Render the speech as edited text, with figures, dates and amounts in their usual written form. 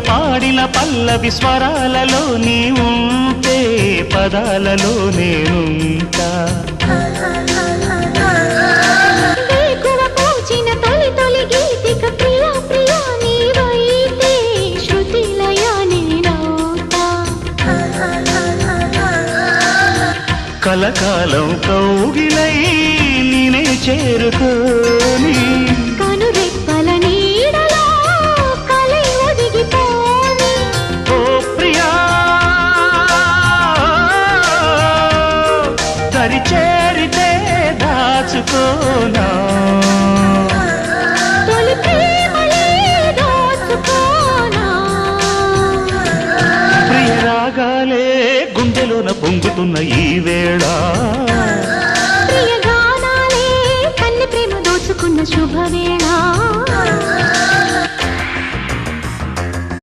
పాడిన పల్లవి స్వరాలలో నీ ఉంటే పదాలలో నేనుంటా కలకాలం కౌగిలై నేనే చేరుకోని కనురెప్పల నీడలో కలై ఒదిగిపోని ఓ ప్రియా దరి చేరితే దాచుకోనా తొలి ప్రేమలే దోచుకోనా ప్రియ రాగాలే గుండెలోన పొంగుతున్న ఈ వేళ ప్రియ గానాలే కన్నె ప్రేమ దోచుకున్న శుభవేళ